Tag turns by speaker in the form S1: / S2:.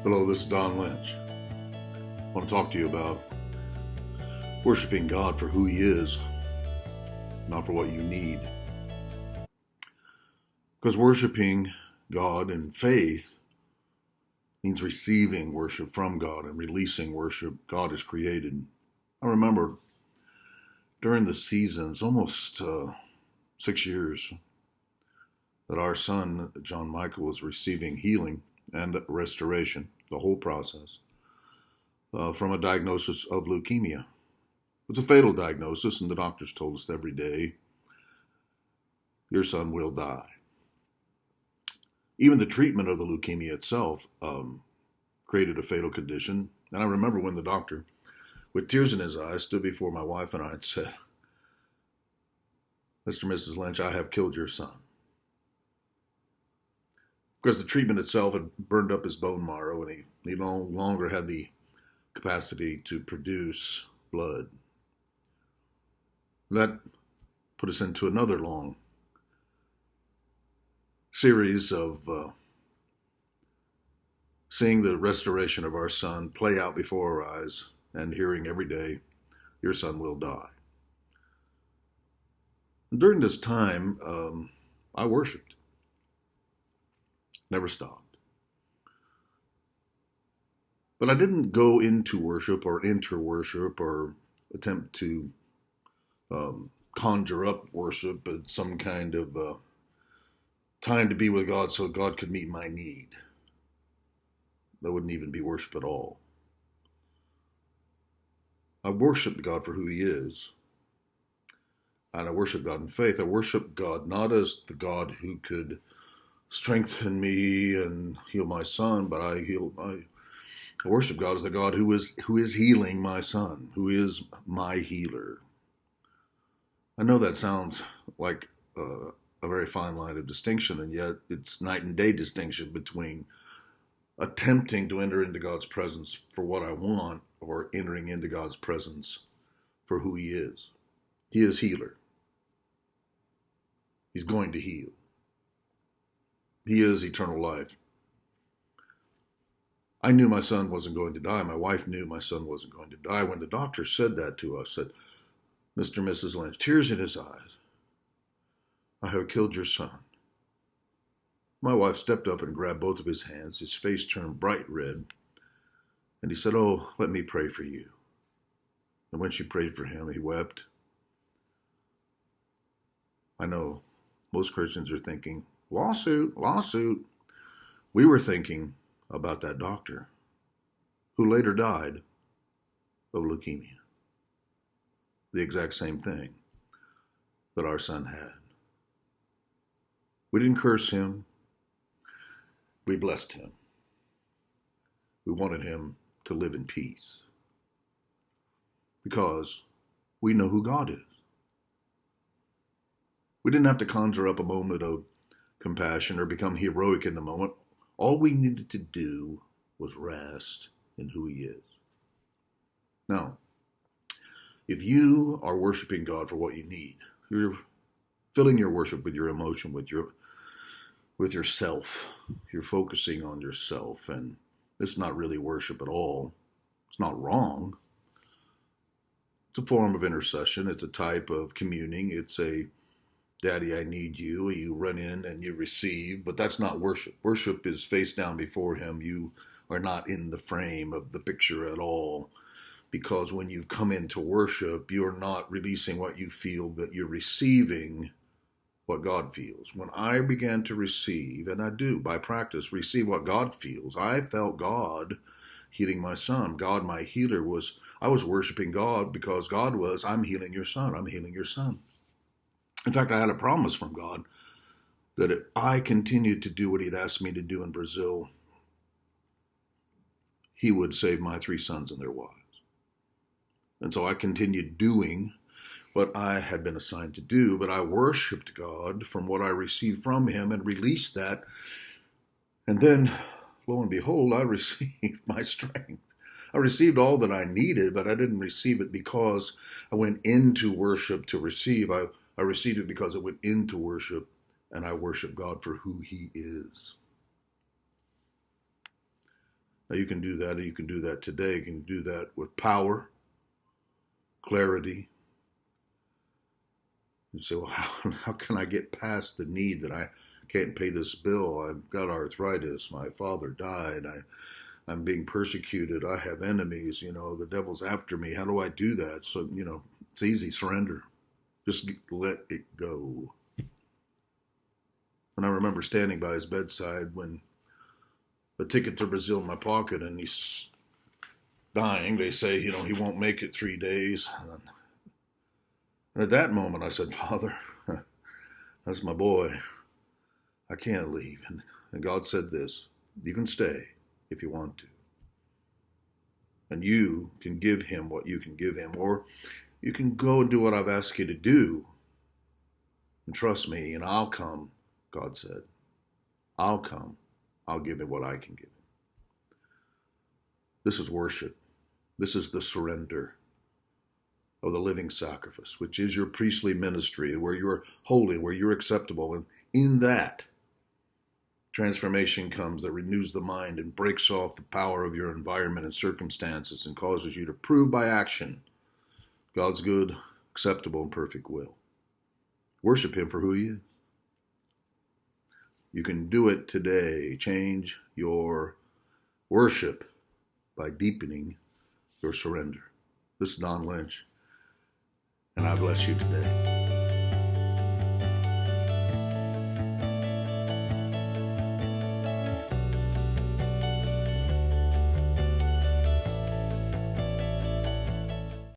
S1: Hello, this is Don Lynch. I want to talk to you about worshiping God for who He is, not for what you need. Because worshiping God in faith means receiving worship from God and releasing worship God has created. I remember during the seasons, almost 6 years, that our son, John Michael, was receiving healing and restoration, the whole process, from a diagnosis of leukemia. It's a fatal diagnosis, and the doctors told us every day, your son will die. Even the treatment of the leukemia itself created a fatal condition. And I remember when the doctor, with tears in his eyes, stood before my wife and I and said, Mr. and Mrs. Lynch, I have killed your son. Because the treatment itself had burned up his bone marrow, and he no longer had the capacity to produce blood. That put us into another long series of seeing the restoration of our son play out before our eyes and hearing every day, your son will die. And during this time, I worshiped, never stopped. But I didn't go into worship or enter worship or attempt to conjure up worship at some kind of time to be with God so God could meet my need. That wouldn't even be worship at all. I worshiped God for who He is. And I worship God in faith. I worship God not as the God who could strengthen me and heal my son, but I worship God as the God who is healing my son, who is my healer. I know that sounds like a very fine line of distinction, and yet it's night and day distinction between attempting to enter into God's presence for what I want or entering into God's presence for who He is. He is healer. He's going to heal. He is eternal life. I knew my son wasn't going to die. My wife knew my son wasn't going to die. When the doctor said that to us, said, Mr. and Mrs. Lynch, tears in his eyes, I have killed your son. My wife stepped up and grabbed both of his hands. His face turned bright red. And he said, oh, let me pray for you. And when she prayed for him, he wept. I know most Christians are thinking, lawsuit, lawsuit. We were thinking about that doctor who later died of leukemia. The exact same thing that our son had. We didn't curse him. We blessed him. We wanted him to live in peace because we know who God is. We didn't have to conjure up a moment of compassion or become heroic in the moment. All we needed to do was rest in who He is. Now, if you are worshiping God for what you need, you're filling your worship with your emotion, with yourself. You're focusing on yourself, and it's not really worship at all. It's not wrong. It's a form of intercession. It's a type of communing. It's a Daddy, I need you. You run in and you receive, but that's not worship. Worship is face down before Him. You are not in the frame of the picture at all, because when you've come into worship, you're not releasing what you feel, but you're receiving what God feels. When I began to receive, and I do by practice, receive what God feels, I felt God healing my son. God, my healer, I was worshiping God because God was, I'm healing your son. I'm healing your son. In fact, I had a promise from God that if I continued to do what He'd asked me to do in Brazil, He would save my 3 sons and their wives. And so I continued doing what I had been assigned to do, but I worshiped God from what I received from Him and released that. And then, lo and behold, I received my strength. I received all that I needed, but I didn't receive it because I went into worship to receive. I received it because I went into worship, and I worship God for who He is. Now you can do that, and you can do that today. You can do that with power, clarity. You say, well, how can I get past the need that I can't pay this bill? I've got arthritis. My father died. I'm being persecuted. I have enemies. The devil's after me. How do I do that? So, it's easy. Surrender. Just let it go. And I remember standing by his bedside when a ticket to Brazil in my pocket, and he's dying. They say, he won't make it 3 days. And at that moment, I said, Father, that's my boy. I can't leave. And God said this: you can stay if you want to. And you can give him what you can give him. Or you can go and do what I've asked you to do. And trust me, and I'll come, God said. I'll come. I'll give him what I can give him. This is worship. This is the surrender of the living sacrifice, which is your priestly ministry, where you're holy, where you're acceptable. And in that, transformation comes that renews the mind and breaks off the power of your environment and circumstances and causes you to prove by action God's good, acceptable, and perfect will. Worship him for who he is. You can do it today. Change your worship by deepening your surrender. This is Don Lynch, and I bless you today.